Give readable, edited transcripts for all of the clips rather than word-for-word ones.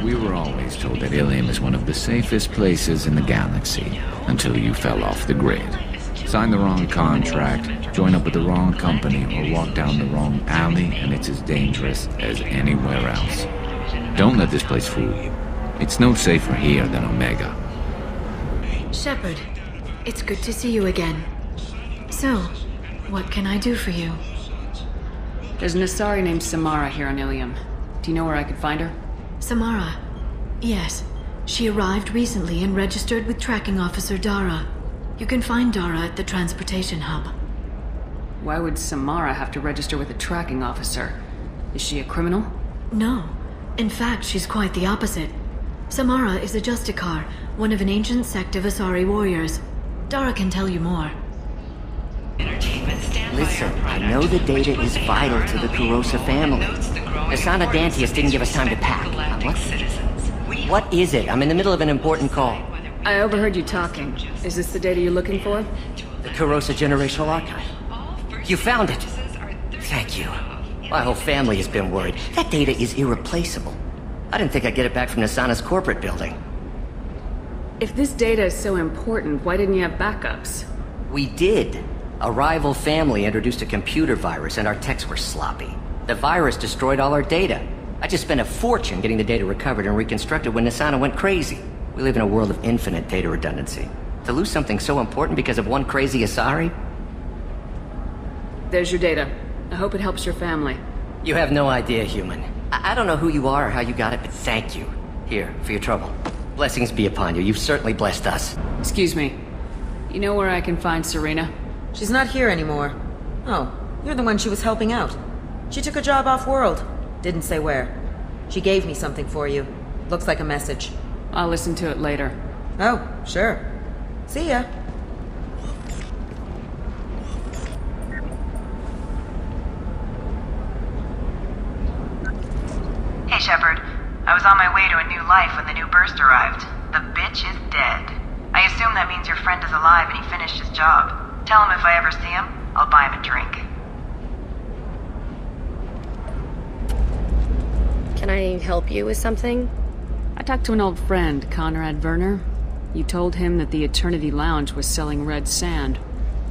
We were always told that Ilium is one of the safest places in the galaxy, until you fell off the grid. Sign the wrong contract, join up with the wrong company, or walk down the wrong alley, and it's as dangerous as anywhere else. Don't let this place fool you. It's no safer here than Omega. Shepard, it's good to see you again. So, what can I do for you? There's an Asari named Samara here on Ilium. Do you know where I could find her? Samara? Yes. She arrived recently and registered with Tracking Officer Dara. You can find Dara at the transportation hub. Why would Samara have to register with a tracking officer? Is she a criminal? No. In fact, she's quite the opposite. Samara is a Justicar, one of an ancient sect of Asari warriors. Dara can tell you more. Listen, I know the data is vital to the Kurosa family. Asana Dantius didn't give us time to pack. What is it? I'm in the middle of an important call. I overheard you talking. Is this the data you're looking for? The Kurosa Generational Archive. You found it. Thank you. My whole family has been worried. That data is irreplaceable. I didn't think I'd get it back from Nasana's corporate building. If this data is so important, why didn't you have backups? We did. A rival family introduced a computer virus and our techs were sloppy. The virus destroyed all our data. I just spent a fortune getting the data recovered and reconstructed when Nasana went crazy. We live in a world of infinite data redundancy. To lose something so important because of one crazy Asari? There's your data. I hope it helps your family. You have no idea, human. I don't know who you are or how you got it, but thank you. Here, for your trouble. Blessings be upon you. You've certainly blessed us. Excuse me. You know where I can find Zarina? She's not here anymore. Oh, you're the one she was helping out. She took a job off-world. Didn't say where. She gave me something for you. Looks like a message. I'll listen to it later. Oh, sure. See ya. Hey, Shepard. I was on my way to a new life when the new burst arrived. The bitch is dead. I assume that means your friend is alive and he finished his job. Tell him if I ever see him, I'll buy him a drink. Can I help you with something? I talked to an old friend, Conrad Werner. You told him that the Eternity Lounge was selling red sand.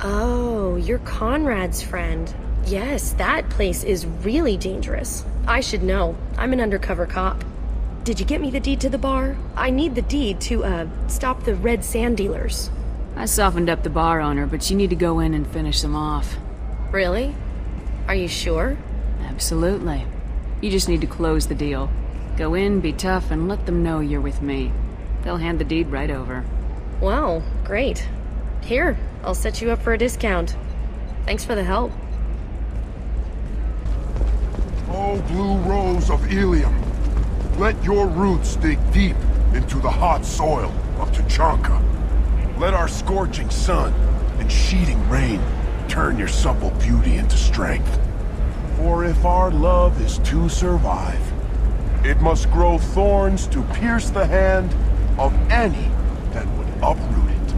Oh, you're Conrad's friend. Yes, that place is really dangerous. I should know. I'm an undercover cop. Did you get me the deed to the bar? I need the deed to, stop the red sand dealers. I softened up the bar owner, but you need to go in and finish them off. Really? Are you sure? Absolutely. You just need to close the deal. Go in, be tough, and let them know you're with me. They'll hand the deed right over. Wow, great. Here, I'll set you up for a discount. Thanks for the help. Oh, blue rose of Ilium, let your roots dig deep into the hot soil of Tuchanka. Let our scorching sun and sheeting rain turn your supple beauty into strength. For if our love is to survive, it must grow thorns to pierce the hand of any that would uproot it.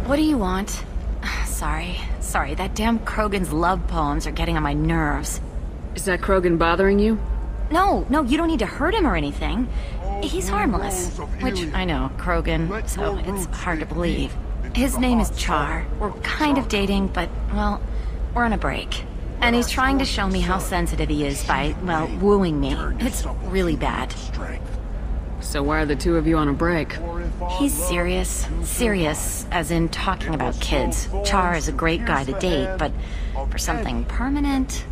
What do you want? Sorry, that damn Krogan's love poems are getting on my nerves. Is that Krogan bothering you? No, you don't need to hurt him or anything. He's harmless. Which, I know, Krogan, so it's hard to believe. His name is Char. We're kind of dating, but, well, we're on a break. And he's trying to show me how sensitive he is by, well, wooing me. It's really bad. So why are the two of you on a break? He's serious. Serious, as in talking about kids. Char is a great guy to date, but for something permanent...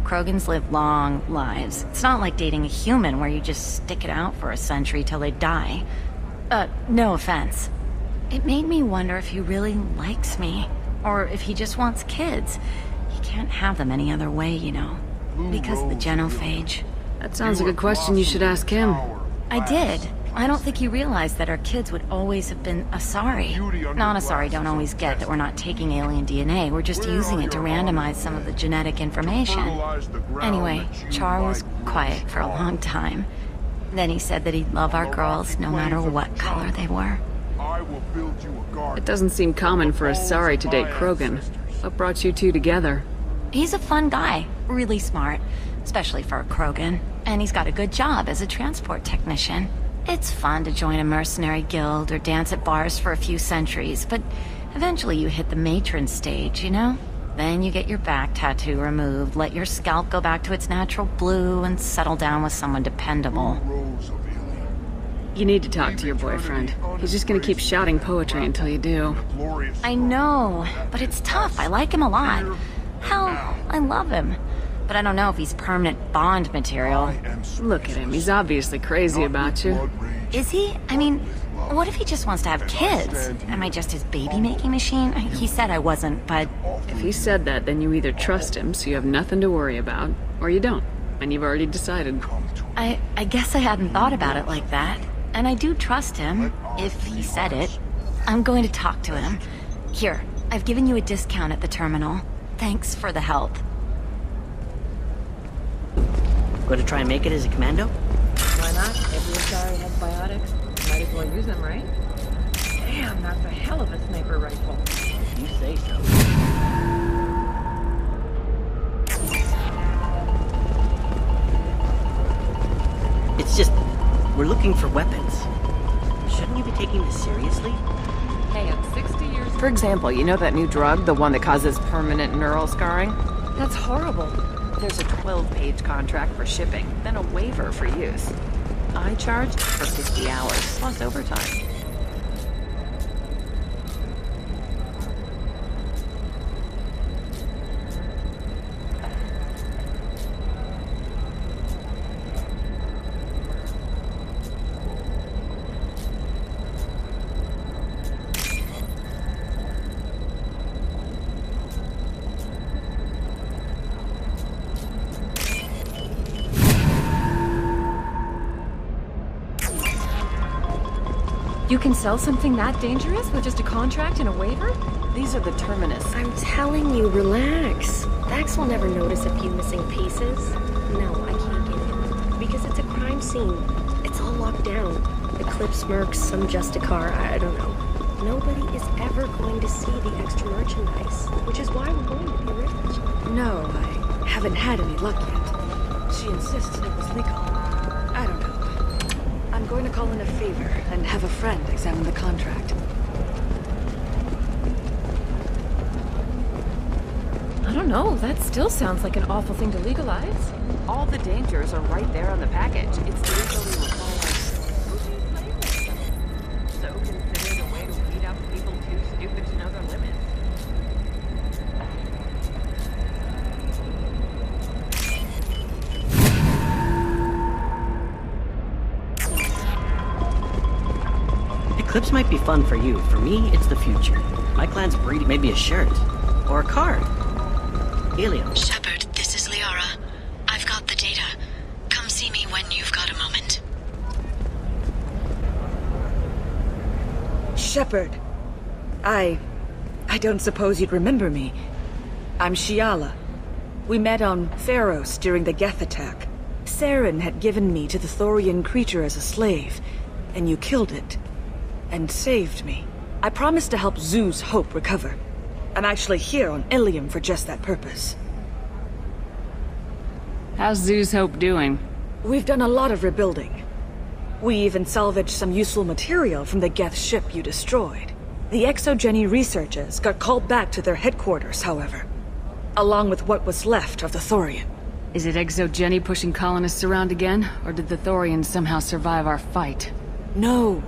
Krogans live long lives. It's not like dating a human where you just stick it out for a century till they die. No offense. It made me wonder if he really likes me, or if he just wants kids. He can't have them any other way, you know. Because the genophage. That sounds like a question you should ask him. I did. I don't think he realized that our kids would always have been Asari. Non-Asari don't always get that we're not taking alien DNA, we're just using it to randomize some of the genetic information. Anyway, Char was quiet for a long time. Then he said that he'd love our girls no matter what color they were. It doesn't seem common for Asari to date Krogan. What brought you two together? He's a fun guy, really smart. especially for a Krogan. And he's got a good job as a transport technician. It's fun to join a mercenary guild or dance at bars for a few centuries, but eventually you hit the matron stage, you know? Then you get your back tattoo removed, let your scalp go back to its natural blue, and settle down with someone dependable. You need to talk to your boyfriend. He's just gonna keep shouting poetry until you do. I know, but it's tough. I like him a lot. Hell, I love him. But I don't know if he's permanent Bond material. Look at him, he's obviously crazy about you. Is he? I mean, what if he just wants to have kids? Am I just his baby-making machine? He said I wasn't, but... If he said that, then you either trust him so you have nothing to worry about, or you don't, and you've already decided. I guess I hadn't thought about it like that. And I do trust him, if he said it. I'm going to talk to him. Here, I've given you a discount at the terminal. Thanks for the help. Going to try and make it as a commando? Why not? Every Asari has biotics. Might as well use them, right? Damn, that's a hell of a sniper rifle. You say so. It's just, we're looking for weapons. Shouldn't you be taking this seriously? Hey, I'm 60 years... For example, you know that new drug, the one that causes permanent neural scarring? That's horrible. There's a 12-page contract for shipping, then a waiver for use. I charged for 50 hours, plus overtime. You can sell something that dangerous with just a contract and a waiver? These are the Terminus. I'm telling you, relax. Vax will never notice a few missing pieces. No, I can't get in. Because it's a crime scene. It's all locked down. Eclipse mercs, some Justicar, I don't know. Nobody is ever going to see the extra merchandise. Which is why we're going to be rich. No, I haven't had any luck yet. She insisted it was legal. I don't know. I'm going to call in a favor and have a friend examine the contract. I don't know, that still sounds like an awful thing to legalize. All the dangers are right there on the package. It's legally required. So considered a way to weed out people too stupid to know their limits. Eclipse might be fun for you. For me, it's the future. My clan's breeding maybe a shirt. Or a card. Helium. Shepard, this is Liara. I've got the data. Come see me when you've got a moment. Shepard. I don't suppose you'd remember me. I'm Shiala. We met on Pharos during the Geth attack. Saren had given me to the Thorian creature as a slave, and you killed it. And saved me. I promised to help Zoo's Hope recover. I'm actually here on Ilium for just that purpose. How's Zoo's Hope doing? We've done a lot of rebuilding. We even salvaged some useful material from the Geth ship you destroyed. The Exogeny researchers got called back to their headquarters, however. Along with what was left of the Thorian. Is it Exogeny pushing colonists around again? Or did the Thorians somehow survive our fight? No.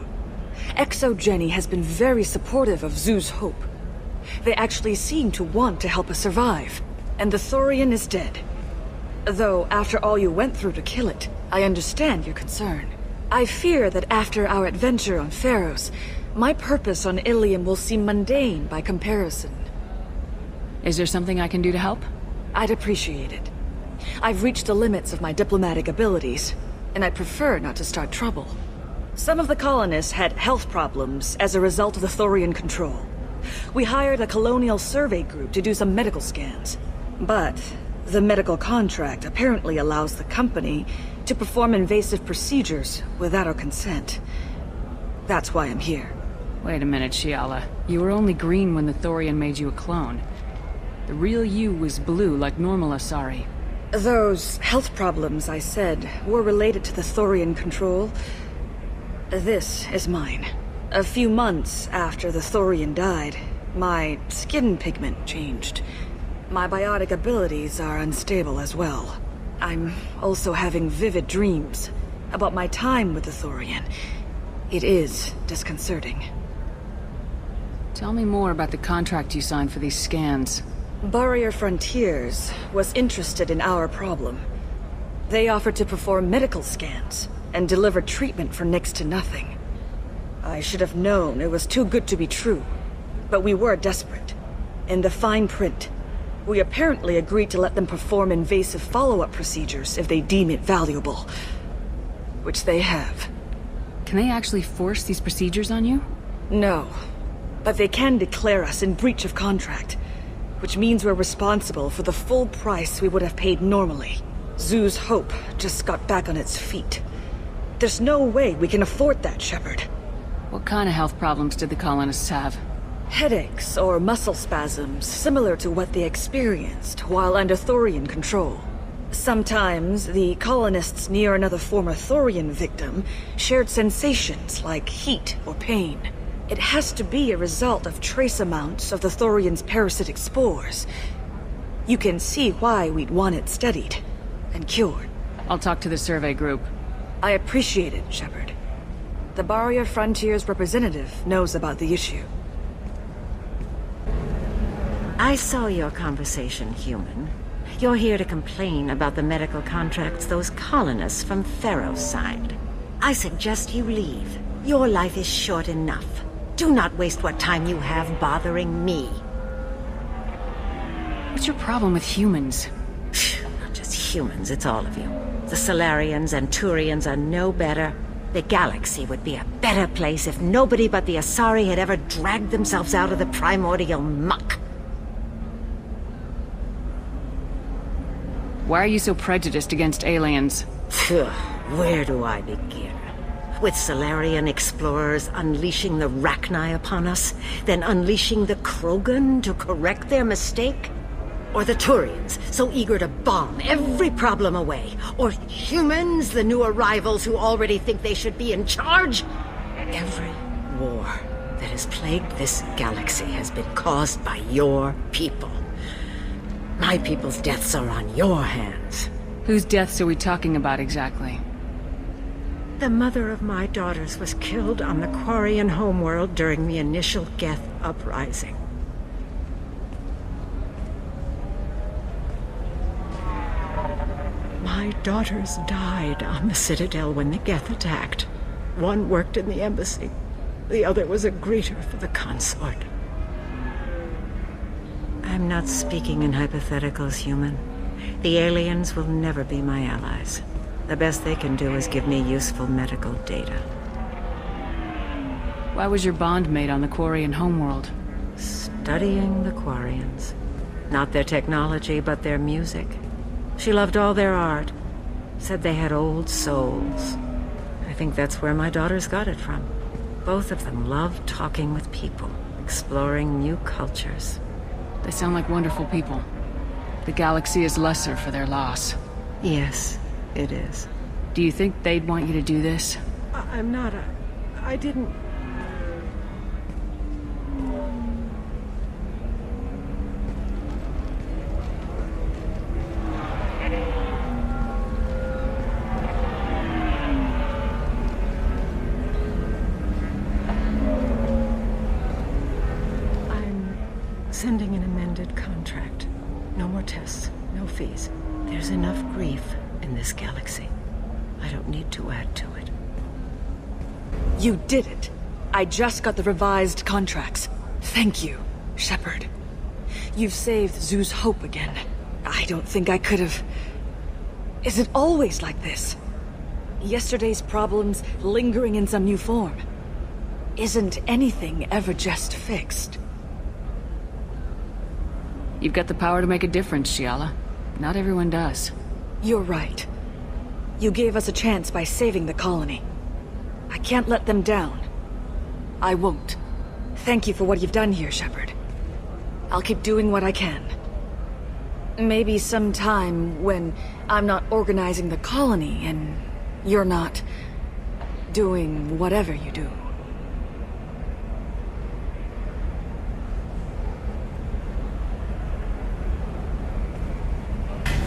Exogeny has been very supportive of Zoo's Hope. They actually seem to want to help us survive. And the Thorian is dead. Though, after all you went through to kill it, I understand your concern. I fear that after our adventure on Pharos, my purpose on Ilium will seem mundane by comparison. Is there something I can do to help? I'd appreciate it. I've reached the limits of my diplomatic abilities, and I'd prefer not to start trouble. Some of the colonists had health problems as a result of the Thorian control. We hired a colonial survey group to do some medical scans. But the medical contract apparently allows the company to perform invasive procedures without our consent. That's why I'm here. Wait a minute, Shiala. You were only green when the Thorian made you a clone. The real you was blue like normal Asari. Those health problems I said were related to the Thorian control. This is mine. A few months after the Thorian died, my skin pigment changed. My biotic abilities are unstable as well. I'm also having vivid dreams about my time with the Thorian. It is disconcerting. Tell me more about the contract you signed for these scans. Barrier Frontiers was interested in our problem. They offered to perform medical scans and deliver treatment for next to nothing. I should have known it was too good to be true, but we were desperate. In the fine print, we apparently agreed to let them perform invasive follow-up procedures if they deem it valuable. Which they have. Can they actually force these procedures on you? No, but they can declare us in breach of contract, which means we're responsible for the full price we would have paid normally. Zoo's Hope just got back on its feet. There's no way we can afford that, Shepard. What kind of health problems did the colonists have? Headaches or muscle spasms, similar to what they experienced while under Thorian control. Sometimes, the colonists near another former Thorian victim shared sensations like heat or pain. It has to be a result of trace amounts of the Thorian's parasitic spores. You can see why we'd want it studied and cured. I'll talk to the survey group. I appreciate it, Shepard. The Barrier Frontiers representative knows about the issue. I saw your conversation, human. You're here to complain about the medical contracts those colonists from Theros signed. I suggest you leave. Your life is short enough. Do not waste what time you have bothering me. What's your problem with humans? Not just humans, it's all of you. The Solarians and Turians are no better. The galaxy would be a better place if nobody but the Asari had ever dragged themselves out of the primordial muck. Why are you so prejudiced against aliens? Where do I begin? With Solarian explorers unleashing the Rachni upon us, then unleashing the Krogan to correct their mistake? Or the Turians, so eager to bomb every problem away? Or humans, the new arrivals who already think they should be in charge? Every war that has plagued this galaxy has been caused by your people. My people's deaths are on your hands. Whose deaths are we talking about exactly? The mother of my daughters was killed on the Quarian homeworld during the initial Geth uprising. My daughters died on the Citadel when the Geth attacked. One worked in the embassy. The other was a greeter for the consort. I'm not speaking in hypotheticals, human. The aliens will never be my allies. The best they can do is give me useful medical data. Why was your bond made on the Quarian homeworld? Studying the Quarians. Not their technology, but their music. She loved all their art. Said they had old souls. I think that's where my daughters got it from. Both of them loved talking with people, exploring new cultures. They sound like wonderful people. The galaxy is lesser for their loss. Yes, it is. Do you think they'd want you to do this? I'm not I didn't... Sending an amended contract. No more tests, no fees. There's enough grief in this galaxy. I don't need to add to it. You did it. I just got the revised contracts. Thank you, Shepard. You've saved Zoo's hope again. I don't think I could have... Is it always like this? Yesterday's problems lingering in some new form. Isn't anything ever just fixed? You've got the power to make a difference, Shiala. Not everyone does. You're right. You gave us a chance by saving the colony. I can't let them down. I won't. Thank you for what you've done here, Shepard. I'll keep doing what I can. Maybe sometime when I'm not organizing the colony and you're not doing whatever you do.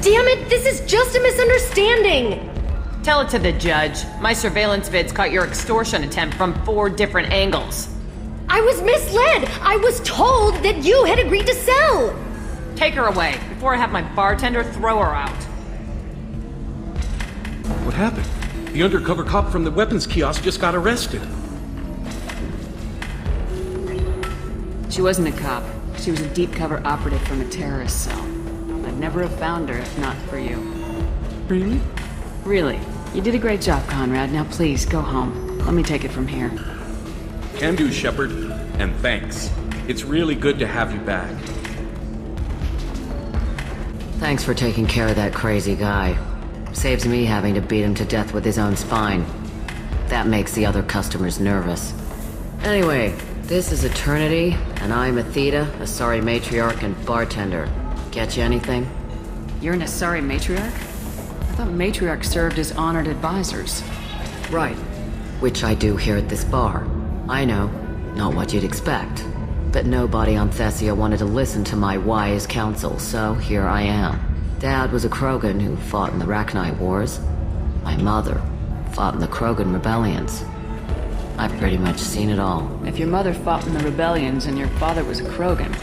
Damn it, this is just a misunderstanding! Tell it to the judge. My surveillance vids caught your extortion attempt from 4 different angles. I was misled! I was told that you had agreed to sell! Take her away, before I have my bartender throw her out. What happened? The undercover cop from the weapons kiosk just got arrested. She wasn't a cop. She was a deep cover operative from a terrorist cell. I'd never have found her if not for you. Really? Really. You did a great job, Conrad. Now please, go home. Let me take it from here. Can do, Shepard. And thanks. It's really good to have you back. Thanks for taking care of that crazy guy. Saves me having to beat him to death with his own spine. That makes the other customers nervous. Anyway, this is Eternity, and I'm Athena, Asari matriarch and bartender. Get you anything? You're an Asari matriarch? I thought matriarchs served as honored advisors. Right. Which I do here at this bar. I know, not what you'd expect. But nobody on Thessia wanted to listen to my wise counsel, so here I am. Dad was a Krogan who fought in the Rachni Wars. My mother fought in the Krogan rebellions. I've pretty much seen it all. If your mother fought in the rebellions and your father was a Krogan,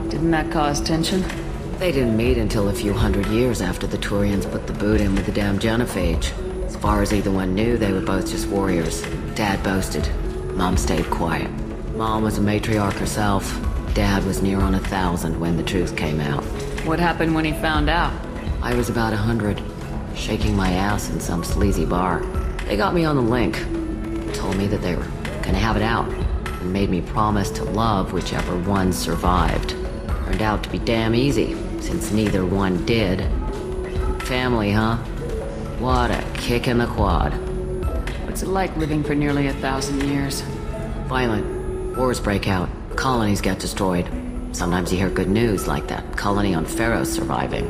didn't that cause tension? They didn't meet until a few hundred years after the Turians put the boot in with the damn genophage. As far as either one knew, they were both just warriors. Dad boasted. Mom stayed quiet. Mom was a matriarch herself. Dad was near on 1,000 when the truth came out. What happened when he found out? I was about 100, shaking my ass in some sleazy bar. They got me on the link. Told me that they were gonna have it out, and made me promise to love whichever one survived. Turned out to be damn easy, since neither one did. Family, huh? What a kick in the quad. What's it like living for nearly 1,000 years? Violent. Wars break out. Colonies get destroyed. Sometimes you hear good news, like that colony on Pharaoh surviving.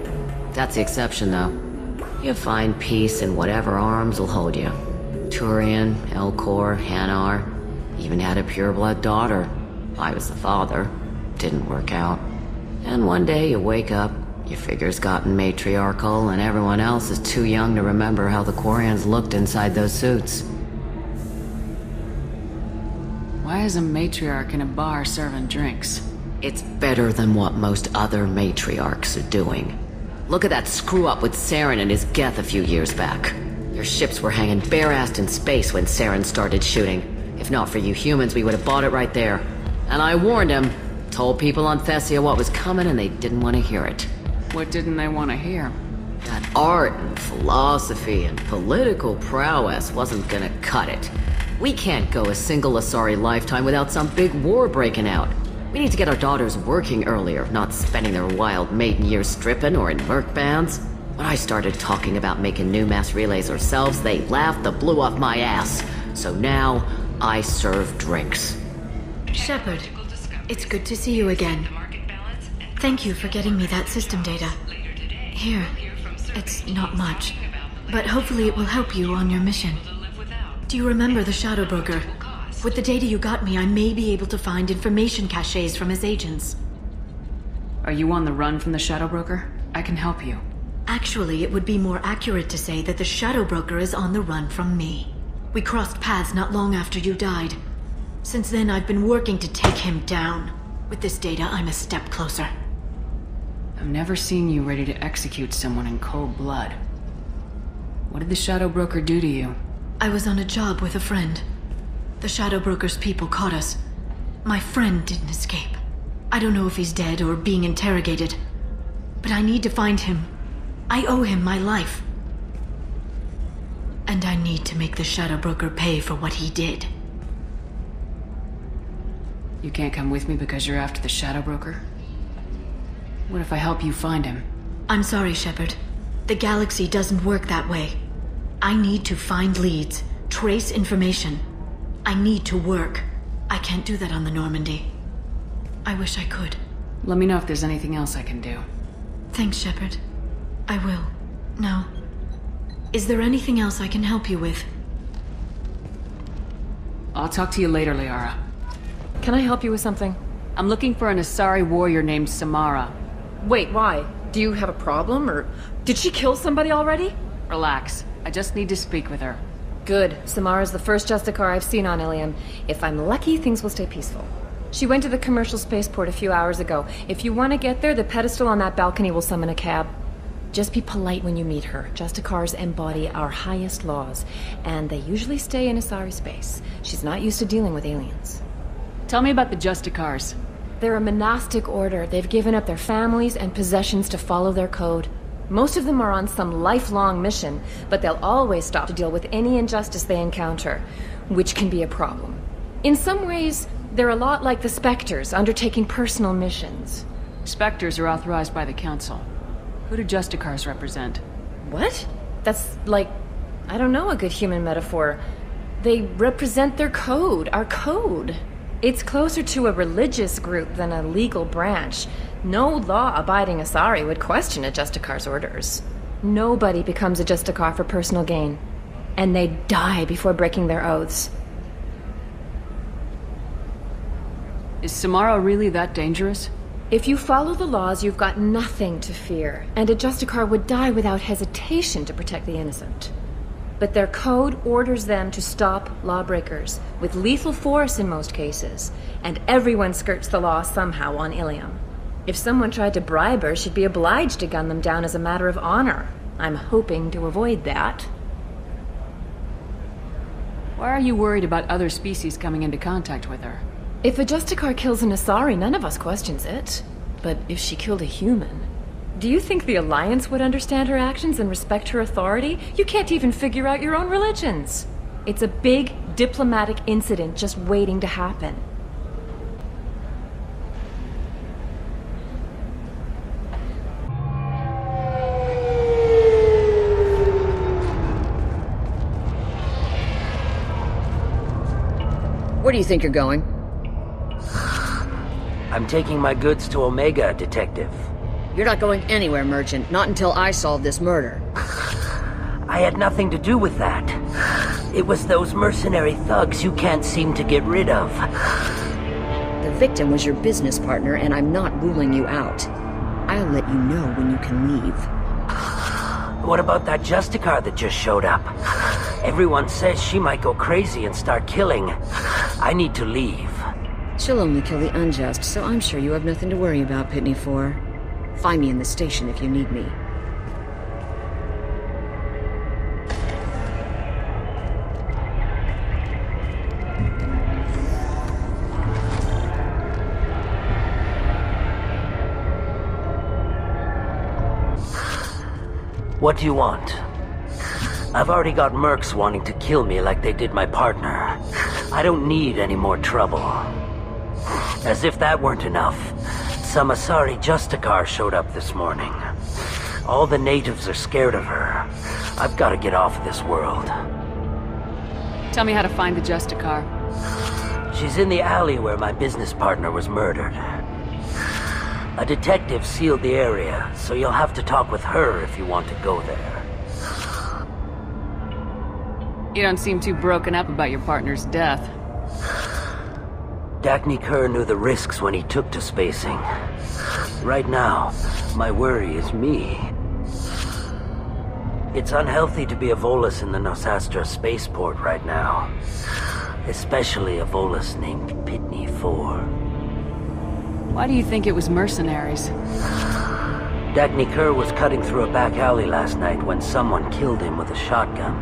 That's the exception, though. You find peace in whatever arms will hold you. Turian, Elcor, Hanar. Even had a pureblood daughter. I was the father. Didn't work out. And one day you wake up, your figure's gotten matriarchal, and everyone else is too young to remember how the Quarians looked inside those suits. Why is a matriarch in a bar serving drinks? It's better than what most other matriarchs are doing. Look at that screw-up with Saren and his Geth a few years back. Your ships were hanging bare-assed in space when Saren started shooting. If not for you humans, we would have bought it right there. And I warned him. Told people on Thessia what was coming and they didn't want to hear it. What didn't they want to hear? That art and philosophy and political prowess wasn't gonna cut it. We can't go a single Asari lifetime without some big war breaking out. We need to get our daughters working earlier, not spending their wild maiden years stripping or in merc bands. When I started talking about making new mass relays ourselves, they laughed the blue off my ass. So now, I serve drinks. Shepard, it's good to see you again. Thank you for getting me that system data. Here, it's not much, but hopefully it will help you on your mission. Do you remember the Shadow Broker? With the data you got me, I may be able to find information caches from his agents. Are you on the run from the Shadow Broker? I can help you. Actually, it would be more accurate to say that the Shadow Broker is on the run from me. We crossed paths not long after you died. Since then, I've been working to take him down. With this data, I'm a step closer. I've never seen you ready to execute someone in cold blood. What did the Shadow Broker do to you? I was on a job with a friend. The Shadow Broker's people caught us. My friend didn't escape. I don't know if he's dead or being interrogated. But I need to find him. I owe him my life. And I need to make the Shadow Broker pay for what he did. You can't come with me because you're after the Shadow Broker? What if I help you find him? I'm sorry, Shepard. The galaxy doesn't work that way. I need to find leads, trace information. I need to work. I can't do that on the Normandy. I wish I could. Let me know if there's anything else I can do. Thanks, Shepard. I will. Now, is there anything else I can help you with? I'll talk to you later, Liara. Can I help you with something? I'm looking for an Asari warrior named Samara. Wait, why? Do you have a problem, or did she kill somebody already? Relax. I just need to speak with her. Good. Samara's the first Justicar I've seen on Ilium. If I'm lucky, things will stay peaceful. She went to the commercial spaceport a few hours ago. If you want to get there, the pedestal on that balcony will summon a cab. Just be polite when you meet her. Justicars embody our highest laws, and they usually stay in Asari space. She's not used to dealing with aliens. Tell me about the Justicars. They're a monastic order. They've given up their families and possessions to follow their code. Most of them are on some lifelong mission, but they'll always stop to deal with any injustice they encounter, which can be a problem. In some ways, they're a lot like the Spectres, undertaking personal missions. Spectres are authorized by the Council. Who do Justicars represent? What? That's like, I don't know, a good human metaphor. They represent their code, our code. It's closer to a religious group than a legal branch. No law-abiding Asari would question a Justicar's orders. Nobody becomes a Justicar for personal gain. And they die before breaking their oaths. Is Samara really that dangerous? If you follow the laws, you've got nothing to fear. And a Justicar would die without hesitation to protect the innocent. But their code orders them to stop lawbreakers, with lethal force in most cases. And everyone skirts the law somehow on Ilium. If someone tried to bribe her, she'd be obliged to gun them down as a matter of honor. I'm hoping to avoid that. Why are you worried about other species coming into contact with her? If a Justicar kills an Asari, none of us questions it. But if she killed a human... Do you think the Alliance would understand her actions and respect her authority? You can't even figure out your own religions. It's a big diplomatic incident just waiting to happen. Where do you think you're going? I'm taking my goods to Omega, Detective. You're not going anywhere, Merchant. Not until I solve this murder. I had nothing to do with that. It was those mercenary thugs you can't seem to get rid of. The victim was your business partner, and I'm not ruling you out. I'll let you know when you can leave. What about that Justicar that just showed up? Everyone says she might go crazy and start killing. I need to leave. She'll only kill the unjust, so I'm sure you have nothing to worry about, Pitney 4. Find me in the station if you need me. What do you want? I've already got mercs wanting to kill me like they did my partner. I don't need any more trouble. As if that weren't enough, some Asari Justicar showed up this morning. All the natives are scared of her. I've got to get off this world. Tell me how to find the Justicar. She's in the alley where my business partner was murdered. A detective sealed the area, so you'll have to talk with her if you want to go there. You don't seem too broken up about your partner's death. Dagny Kerr knew the risks when he took to spacing. Right now, my worry is me. It's unhealthy to be a Volus in the Nosastra spaceport right now. Especially a Volus named Pitney 4. Why do you think it was mercenaries? Dagny Kerr was cutting through a back alley last night when someone killed him with a shotgun.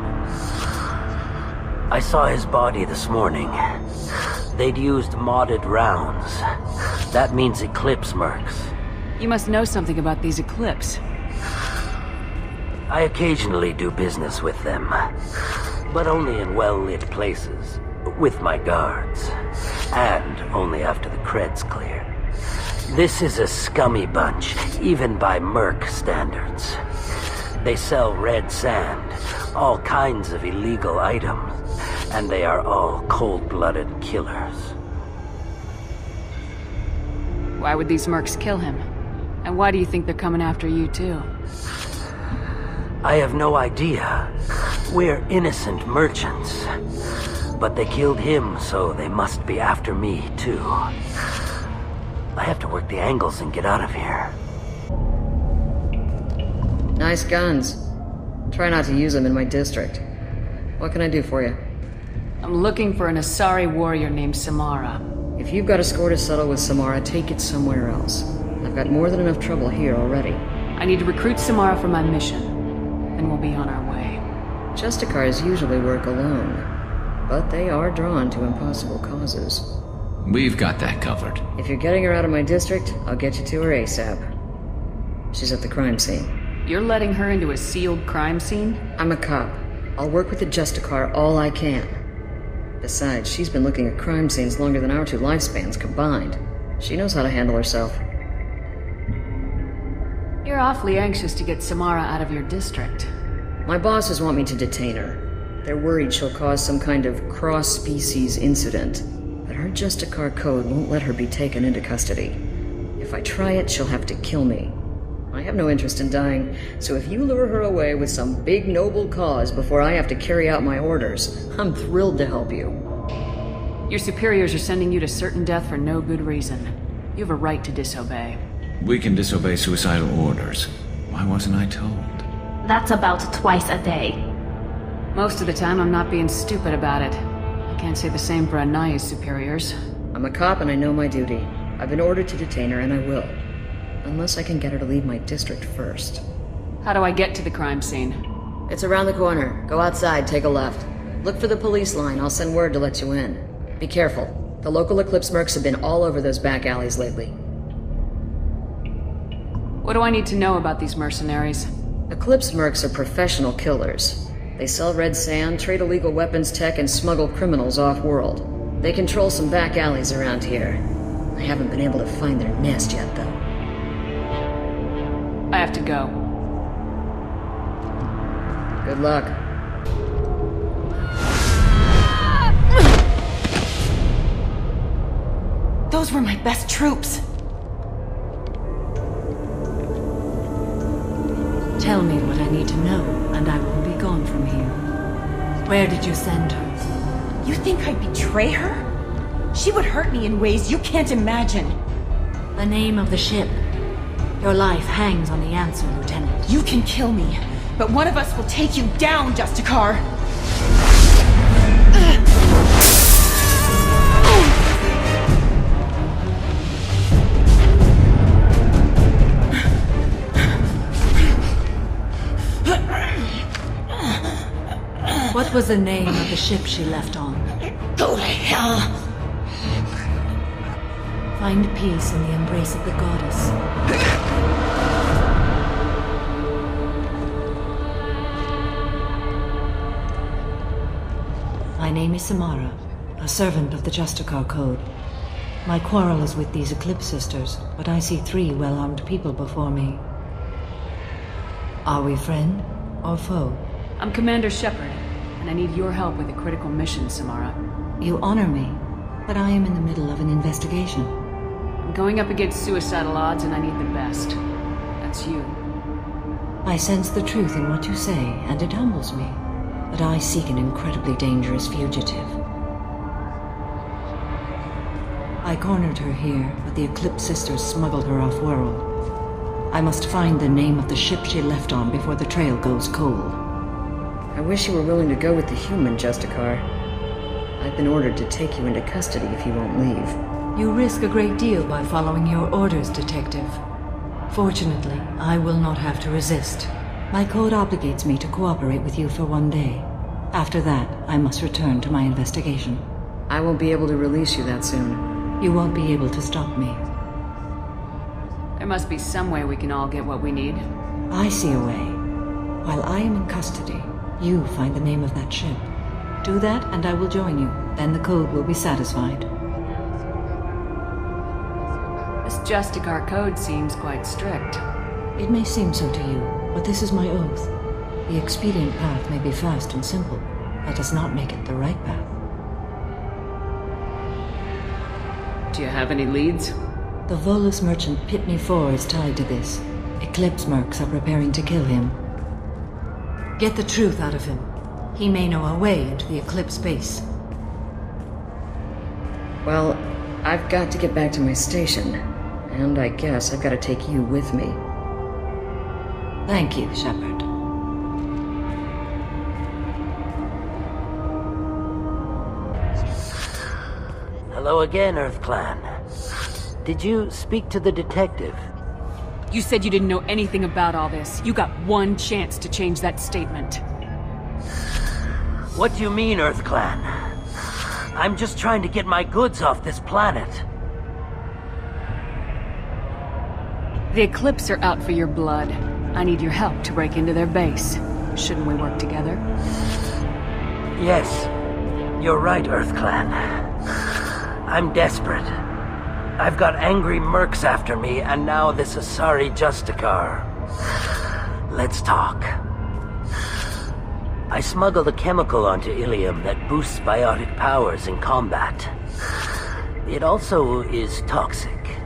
I saw his body this morning. They'd used modded rounds. That means Eclipse mercs. You must know something about these Eclipse. I occasionally do business with them, but only in well-lit places, with my guards, and only after the cred's clear. This is a scummy bunch, even by merc standards. They sell red sand, all kinds of illegal items, and they are all cold-blooded killers. Why would these mercs kill him? And why do you think they're coming after you, too? I have no idea. We're innocent merchants. But they killed him, so they must be after me, too. I have to work the angles and get out of here. Nice guns. Try not to use them in my district. What can I do for you? I'm looking for an Asari warrior named Samara. If you've got a score to settle with Samara, take it somewhere else. I've got more than enough trouble here already. I need to recruit Samara for my mission, and we'll be on our way. Justicars usually work alone, but they are drawn to impossible causes. We've got that covered. If you're getting her out of my district, I'll get you to her ASAP. She's at the crime scene. You're letting her into a sealed crime scene? I'm a cop. I'll work with the Justicar all I can. Besides, she's been looking at crime scenes longer than our two lifespans combined. She knows how to handle herself. You're awfully anxious to get Samara out of your district. My bosses want me to detain her. They're worried she'll cause some kind of cross-species incident. But her Justicar code won't let her be taken into custody. If I try it, she'll have to kill me. I have no interest in dying, so if you lure her away with some big noble cause before I have to carry out my orders, I'm thrilled to help you. Your superiors are sending you to certain death for no good reason. You have a right to disobey. We can disobey suicidal orders. Why wasn't I told? That's about twice a day. Most of the time, I'm not being stupid about it. I can't say the same for Anaya's superiors. I'm a cop and I know my duty. I've been ordered to detain her and I will. Unless I can get her to leave my district first. How do I get to the crime scene? It's around the corner. Go outside, take a left. Look for the police line. I'll send word to let you in. Be careful. The local Eclipse mercs have been all over those back alleys lately. What do I need to know about these mercenaries? Eclipse mercs are professional killers. They sell red sand, trade illegal weapons tech, and smuggle criminals off-world. They control some back alleys around here. I haven't been able to find their nest yet, though. I have to go. Good luck. Those were my best troops. Tell me what I need to know, and I will be gone from here. Where did you send her? You think I'd betray her? She would hurt me in ways you can't imagine. The name of the ship. Your life hangs on the answer, Lieutenant. You can kill me, but one of us will take you down, Justicar! What was the name of the ship she left on? Go to hell! Find peace in the embrace of the goddess. My name is Samara, a servant of the Justicar Code. My quarrel is with these Eclipse Sisters, but I see 3 well-armed people before me. Are we friend or foe? I'm Commander Shepard, and I need your help with a critical mission, Samara. You honor me, but I am in the middle of an investigation. I'm going up against suicidal odds, and I need the best. That's you. I sense the truth in what you say, and it humbles me. But I seek an incredibly dangerous fugitive. I cornered her here, but the Eclipse Sisters smuggled her off-world. I must find the name of the ship she left on before the trail goes cold. I wish you were willing to go with the human, Justicar. I've been ordered to take you into custody if you won't leave. You risk a great deal by following your orders, Detective. Fortunately, I will not have to resist. My code obligates me to cooperate with you for 1 day. After that, I must return to my investigation. I won't be able to release you that soon. You won't be able to stop me. There must be some way we can all get what we need. I see a way. While I am in custody, you find the name of that ship. Do that and I will join you. Then the code will be satisfied. This Justicar code seems quite strict. It may seem so to you, but this is my oath. The expedient path may be fast and simple. That does not make it the right path. Do you have any leads? The Volus merchant Pitney 4 is tied to this. Eclipse mercs are preparing to kill him. Get the truth out of him. He may know a way into the Eclipse base. Well, I've got to get back to my station. And I guess I've got to take you with me. Thank you, Shepard. Hello again, Earth Clan. Did you speak to the detective? You said you didn't know anything about all this. You got one chance to change that statement. What do you mean, Earth Clan? I'm just trying to get my goods off this planet. The Eclipse are out for your blood. I need your help to break into their base. Shouldn't we work together? Yes, you're right, Earth Clan. I'm desperate. I've got angry mercs after me, and now this Asari Justicar. Let's talk. I smuggled a chemical onto Ilium that boosts biotic powers in combat. It also is toxic.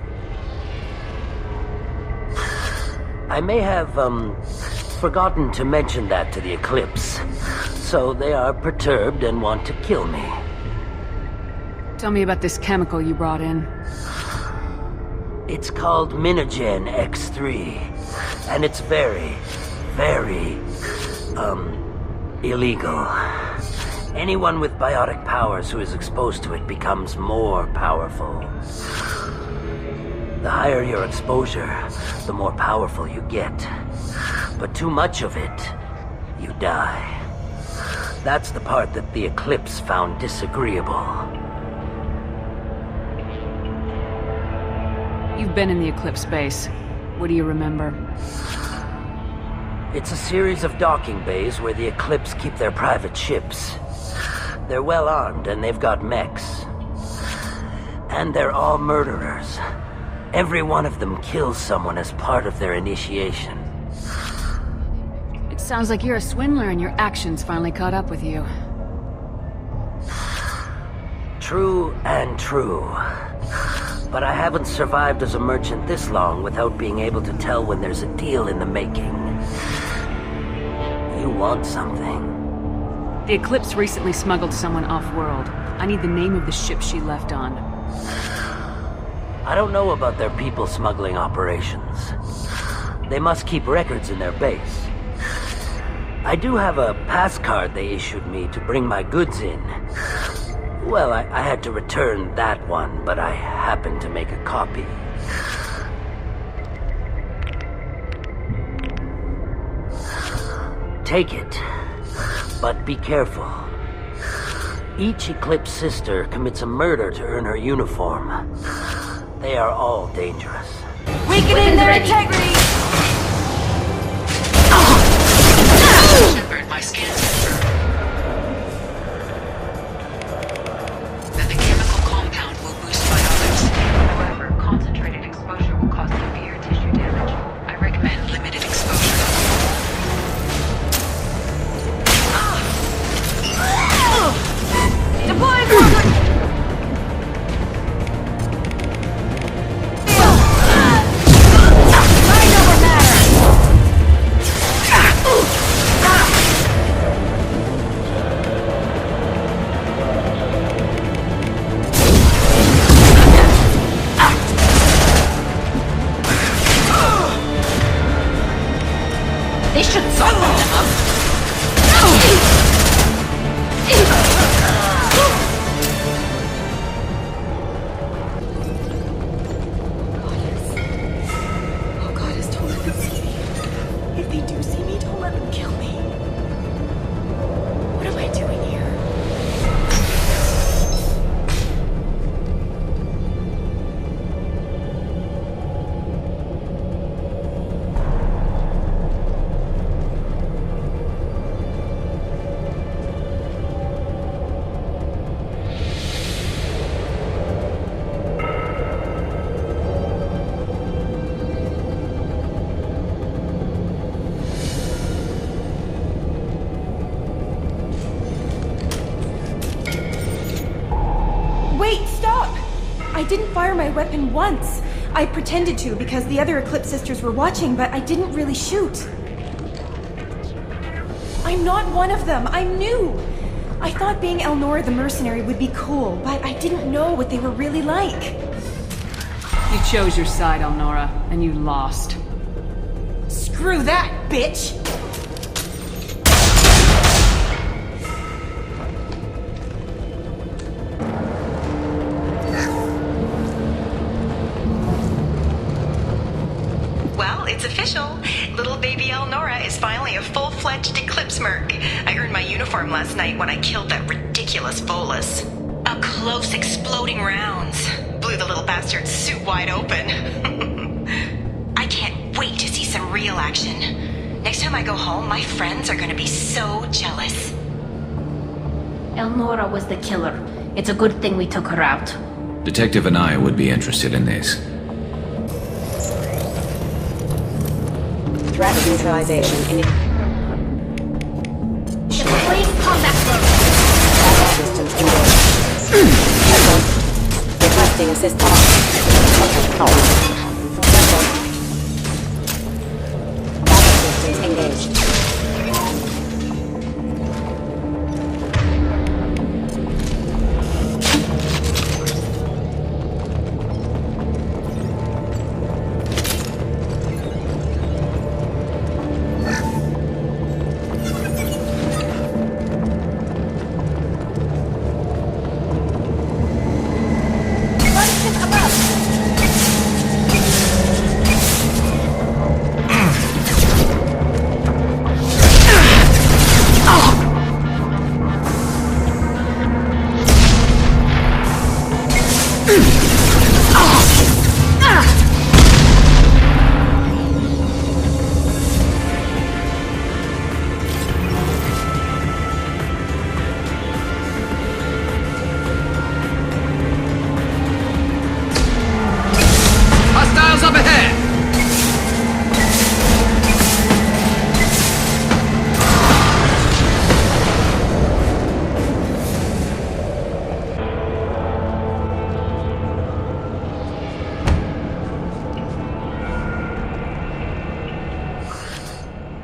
I may have, forgotten to mention that to the Eclipse, so they are perturbed and want to kill me. Tell me about this chemical you brought in. It's called Minogen X3, and it's very, very, illegal. Anyone with biotic powers who is exposed to it becomes more powerful. The higher your exposure, the more powerful you get. But too much of it, you die. That's the part that the Eclipse found disagreeable. You've been in the Eclipse base. What do you remember? It's a series of docking bays where the Eclipse keep their private ships. They're well armed and they've got mechs. And they're all murderers. Every one of them kills someone as part of their initiation. It sounds like you're a swindler and your actions finally caught up with you. True and true. But I haven't survived as a merchant this long without being able to tell when there's a deal in the making. You want something. The Eclipse recently smuggled someone off-world. I need the name of the ship she left on. I don't know about their people smuggling operations. They must keep records in their base. I do have a pass card they issued me to bring my goods in. Well, I had to return that one, but I happened to make a copy. Take it, but be careful. Each Eclipse sister commits a murder to earn her uniform. They are all dangerous. Weakening their integrity! Shepard, my scans confirm that the chemical compound will boost biotics. However, concentrated exposure will cause severe tissue damage. I recommend limited exposure. Deploying forward! They should soften them up. Oh, Goddess, don't let them see me. If they do see me, don't let them kill me. What am I doing here? Wait, stop! I didn't fire my weapon once. I pretended to because the other Eclipse sisters were watching, but I didn't really shoot. I'm not one of them. I'm new. I thought being Elnora the mercenary would be cool, but I didn't know what they were really like. You chose your side, Elnora, and you lost. Screw that, bitch! Well, it's official. Little baby Elnora is finally a full-fledged Eclipse merc. I earned my uniform last night when I killed that ridiculous Volus. Up close, exploding rounds. Blew the little bastard's suit wide open. I can't wait to see some real action. Next time I go home, my friends are gonna be so jealous. Elnora was the killer. It's a good thing we took her out. Detective and I would be interested in this. Threat neutralization in... Please combat systems engaged. Requesting assistance. Systems engaged.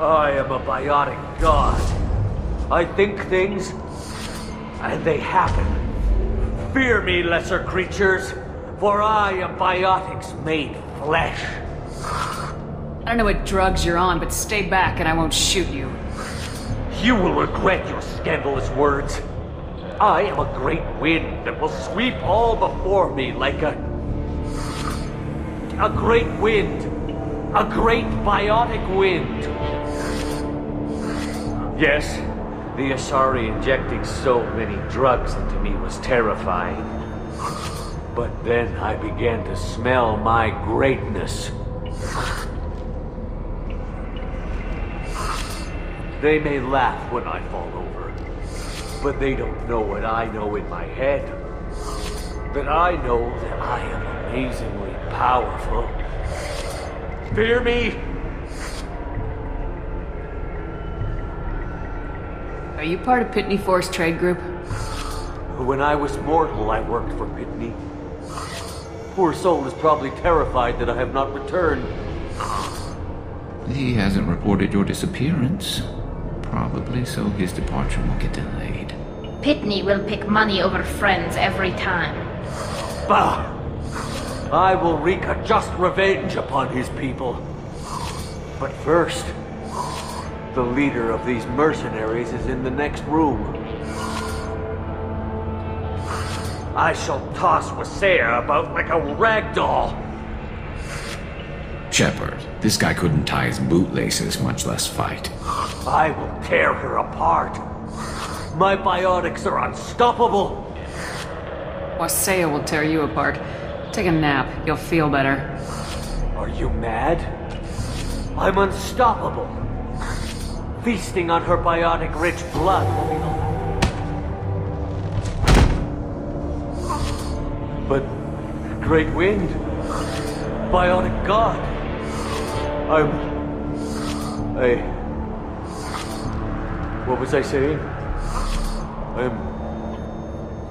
I am a biotic god. I think things, and they happen. Fear me, lesser creatures, for I am biotics made flesh. I don't know what drugs you're on, but stay back and I won't shoot you. You will regret your scandalous words. I am a great wind that will sweep all before me like a great wind. A great biotic wind. Yes, the Asari injecting so many drugs into me was terrifying. But then I began to smell my greatness. They may laugh when I fall over, but they don't know what I know in my head. That I know that I am amazingly powerful. Fear me? Are you part of Pitney Force Trade Group? When I was mortal, I worked for Pitney. Poor soul is probably terrified that I have not returned. He hasn't reported your disappearance. Probably so his departure will get delayed. Pitney will pick money over friends every time. Bah! I will wreak a just revenge upon his people. But first, the leader of these mercenaries is in the next room. I shall toss Wasea about like a rag doll. Shepard, this guy couldn't tie his bootlaces, much less fight. I will tear her apart. My biotics are unstoppable. Wasea will tear you apart. Take a nap. You'll feel better. Are you mad? I'm unstoppable. Feasting on her biotic-rich blood will be the... But... Great Wind... Biotic God... What was I saying? I'm...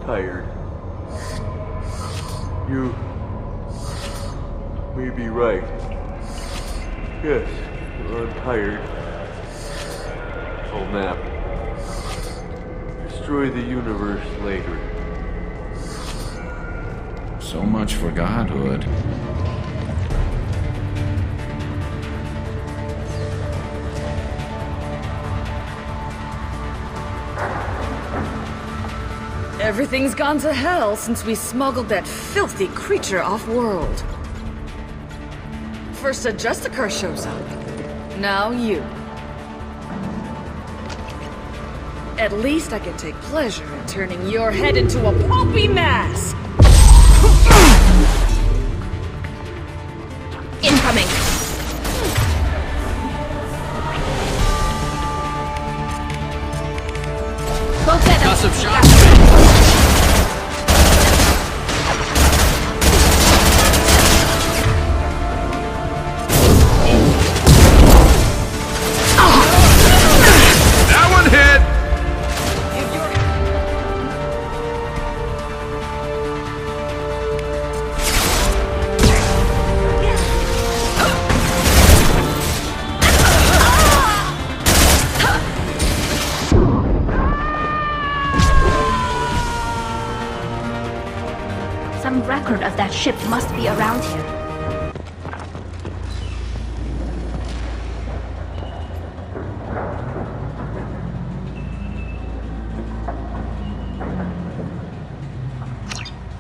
tired. You... may be right. Yes, I'm tired. I'll nap. Destroy the universe later. So much for godhood. Everything's gone to hell since we smuggled that filthy creature off-world. First a Justicar shows up. Now you. At least I can take pleasure in turning your head into a pulpy mass! Incoming! Both at Toss of shots. That one hit! Some record of that ship must be around here.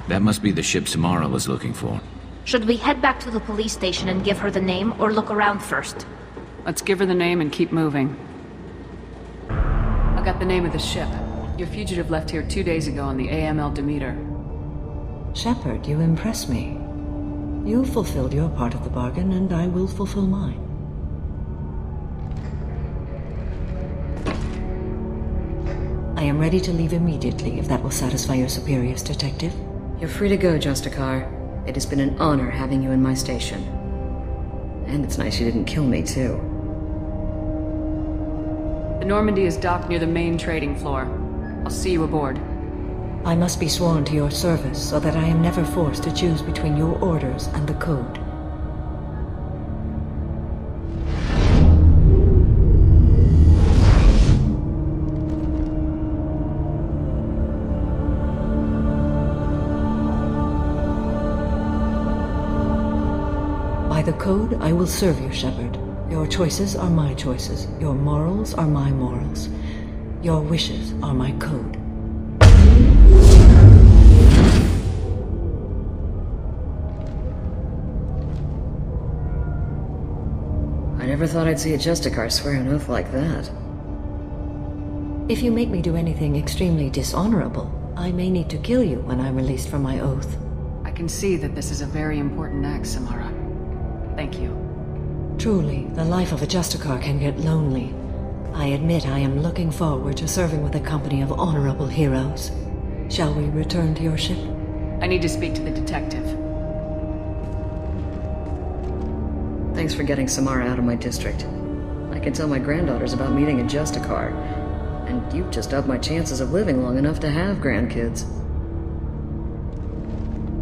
That must be the ship Samara was looking for. Should we head back to the police station and give her the name, or look around first? Let's give her the name and keep moving. I got the name of the ship. Your fugitive left here 2 days ago on the AML Demeter. Shepard, you impress me. You fulfilled your part of the bargain, and I will fulfill mine. I am ready to leave immediately, if that will satisfy your superiors, Detective. You're free to go, Justicar. It has been an honor having you in my station. And it's nice you didn't kill me, too. The Normandy is docked near the main trading floor. I'll see you aboard. I must be sworn to your service so that I am never forced to choose between your orders and the Code. By the Code, I will serve you, Shepard. Your choices are my choices. Your morals are my morals. Your wishes are my code. I never thought I'd see a Justicar swear an oath like that. If you make me do anything extremely dishonorable, I may need to kill you when I'm released from my oath. I can see that this is a very important act, Samara. Thank you. Truly, the life of a Justicar can get lonely. I admit I am looking forward to serving with a company of honorable heroes. Shall we return to your ship? I need to speak to the detective. Thanks for getting Samara out of my district. I can tell my granddaughters about meeting a Justicar, and you've just upped my chances of living long enough to have grandkids.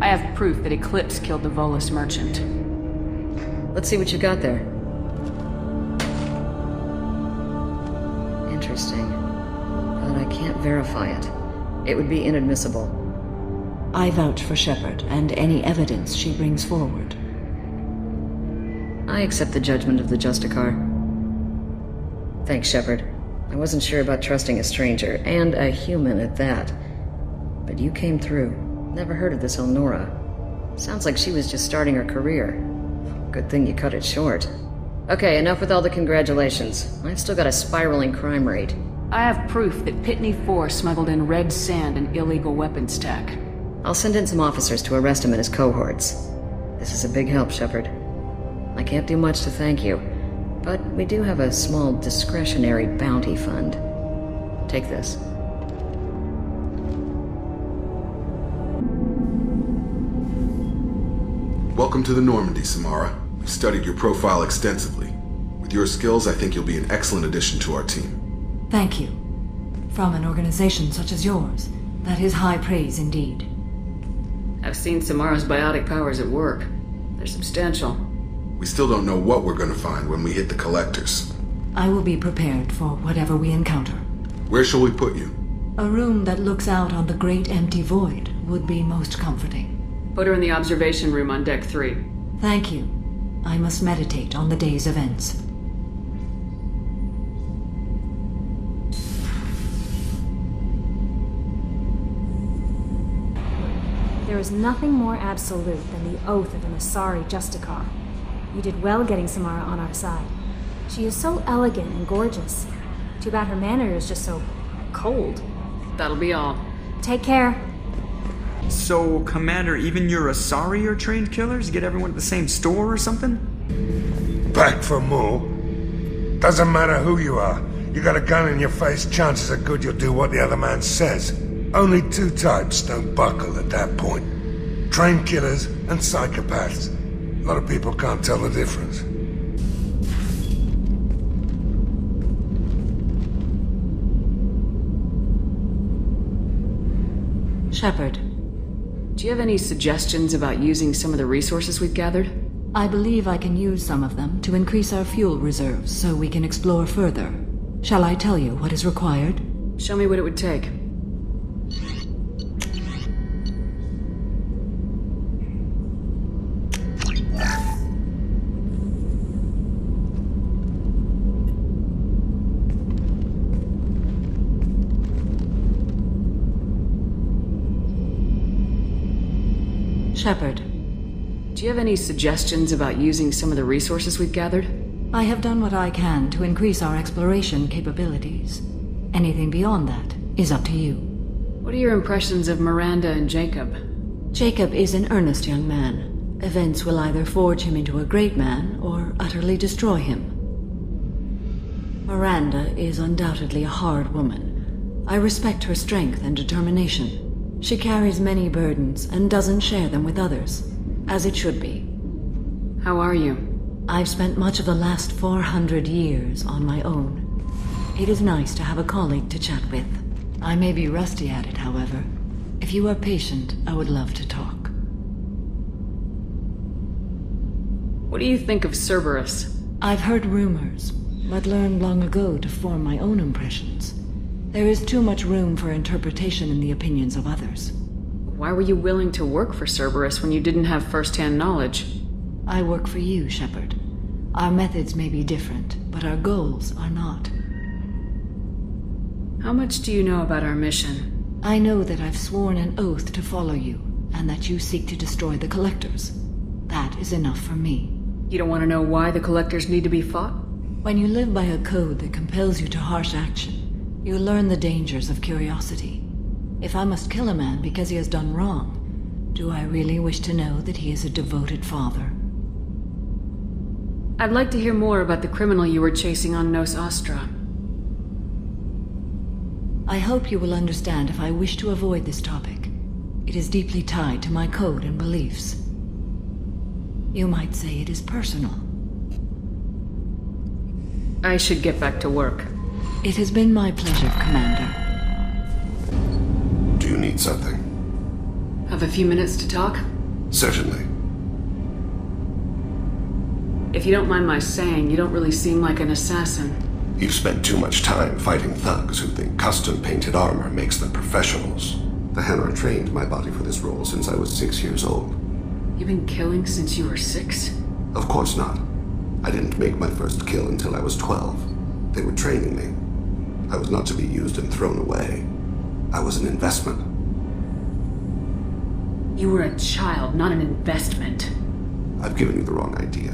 I have proof that Eclipse killed the Volus merchant. Let's see what you got there. Interesting. But I can't verify it. It would be inadmissible. I vouch for Shepard and any evidence she brings forward. I accept the judgment of the Justicar. Thanks, Shepard. I wasn't sure about trusting a stranger, and a human at that. But you came through. Never heard of this Elnora. Sounds like she was just starting her career. Good thing you cut it short. Okay, enough with all the congratulations. I've still got a spiraling crime rate. I have proof that Pitney 4 smuggled in red sand and illegal weapons tech. I'll send in some officers to arrest him and his cohorts. This is a big help, Shepard. I can't do much to thank you, but we do have a small discretionary bounty fund. Take this. Welcome to the Normandy, Samara. We've studied your profile extensively. With your skills, I think you'll be an excellent addition to our team. Thank you. From an organization such as yours, that is high praise indeed. I've seen Samara's biotic powers at work. They're They're substantial. We still don't know what we're gonna find when we hit the collectors. I will be prepared for whatever we encounter. Where shall we put you? A room that looks out on the great empty void would be most comforting. Put her in the observation room on deck 3. Thank you. I must meditate on the day's events. There is nothing more absolute than the oath of an Asari Justicar. You did well getting Samara on our side. She is so elegant and gorgeous. Too bad her manner is just so cold. That'll be all. Take care. So, Commander, even your Asari are trained killers? Get everyone at the same store or something? Back for more? Doesn't matter who you are. You got a gun in your face, chances are good you'll do what the other man says. Only two types don't buckle at that point. Trained killers and psychopaths. A lot of people can't tell the difference. Shepard. Do you have any suggestions about using some of the resources we've gathered? I believe I can use some of them to increase our fuel reserves so we can explore further. Shall I tell you what is required? Show me what it would take. Shepard. Do you have any suggestions about using some of the resources we've gathered? I have done what I can to increase our exploration capabilities. Anything beyond that is up to you. What are your impressions of Miranda and Jacob? Jacob is an earnest young man. Events will either forge him into a great man or utterly destroy him. Miranda is undoubtedly a hard woman. I respect her strength and determination. She carries many burdens and doesn't share them with others, as it should be. How are you? I've spent much of the last 400 years on my own. It is nice to have a colleague to chat with. I may be rusty at it, however. If you are patient, I would love to talk. What do you think of Cerberus? I've heard rumors, but learned long ago to form my own impressions. There is too much room for interpretation in the opinions of others. Why were you willing to work for Cerberus when you didn't have first-hand knowledge? I work for you, Shepard. Our methods may be different, but our goals are not. How much do you know about our mission? I know that I've sworn an oath to follow you, and that you seek to destroy the Collectors. That is enough for me. You don't want to know why the Collectors need to be fought? When you live by a code that compels you to harsh action, you learn the dangers of curiosity. If I must kill a man because he has done wrong, do I really wish to know that he is a devoted father? I'd like to hear more about the criminal you were chasing on Nos Astra. I hope you will understand if I wish to avoid this topic. It is deeply tied to my code and beliefs. You might say it is personal. I should get back to work. It has been my pleasure, Commander. Do you need something? Have a few minutes to talk? Certainly. If you don't mind my saying, you don't really seem like an assassin. You've spent too much time fighting thugs who think custom-painted armor makes them professionals. The Hanar trained my body for this role since I was 6 years old. You've been killing since you were 6? Of course not. I didn't make my first kill until I was 12. They were training me. I was not to be used and thrown away. I was an investment. You were a child, not an investment. I've given you the wrong idea.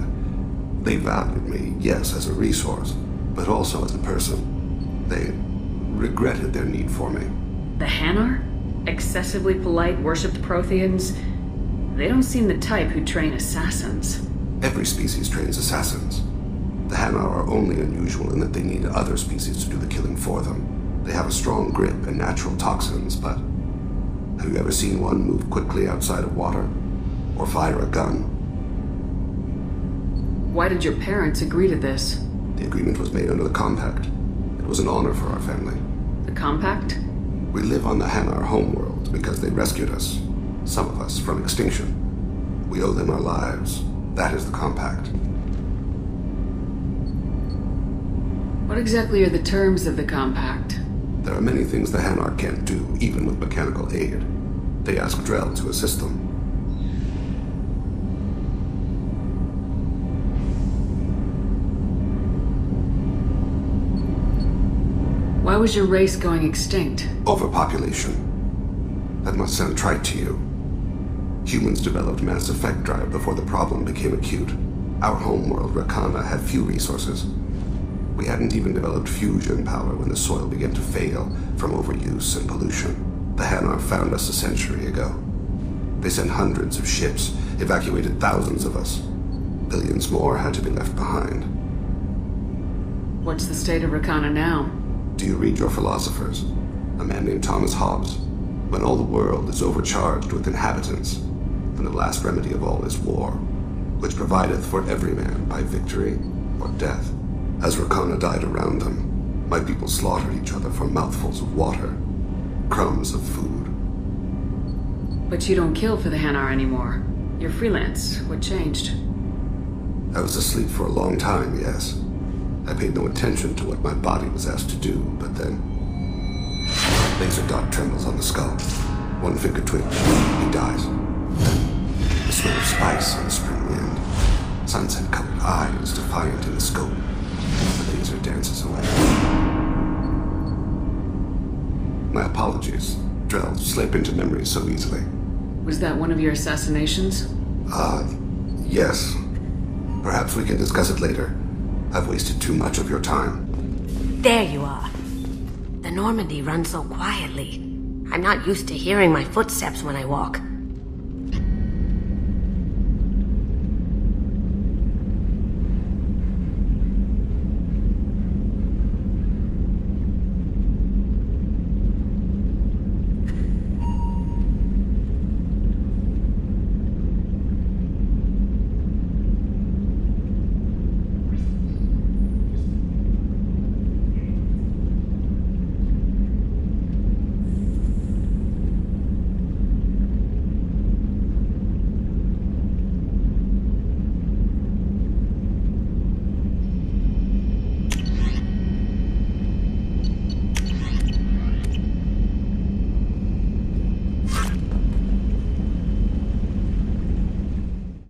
They valued me, yes, as a resource, but also as a person. They regretted their need for me. The Hanar? Excessively polite, worshipped Protheans? They don't seem the type who train assassins. Every species trains assassins. The Hanar are only unusual in that they need other species to do the killing for them. They have a strong grip and natural toxins, but have you ever seen one move quickly outside of water? Or fire a gun? Why did your parents agree to this? The agreement was made under the Compact. It was an honor for our family. The Compact? We live on the Hanar homeworld because they rescued us. Some of us from extinction. We owe them our lives. That is the compact. What exactly are the terms of the compact? There are many things the Hanar can't do, even with mechanical aid. They ask Drell to assist them. Why was your race going extinct? Overpopulation. That must sound trite to you. Humans developed mass effect drive before the problem became acute. Our homeworld, Rakana, had few resources. We hadn't even developed fusion power when the soil began to fail from overuse and pollution. The Hanar found us a century ago. They sent hundreds of ships, evacuated thousands of us. Billions more had to be left behind. What's the state of Rakana now? Do you read your philosophers? A man named Thomas Hobbes. When all the world is overcharged with inhabitants, and the last remedy of all is war, which provideth for every man by victory or death. As Rakana died around them, my people slaughtered each other for mouthfuls of water, crumbs of food. But you don't kill for the Hanar anymore. You're freelance. What changed? I was asleep for a long time, yes. I paid no attention to what my body was asked to do, but then... Laser dot trembles on the skull. One finger twitch. He dies. Then, the smell of spice on the spring wind. Sunset-colored eyes defiant in the scope. The laser dances away. My apologies. Drell slip into memory so easily. Was that one of your assassinations? Yes. Perhaps we can discuss it later. I've wasted too much of your time. There you are. The Normandy runs so quietly. I'm not used to hearing my footsteps when I walk.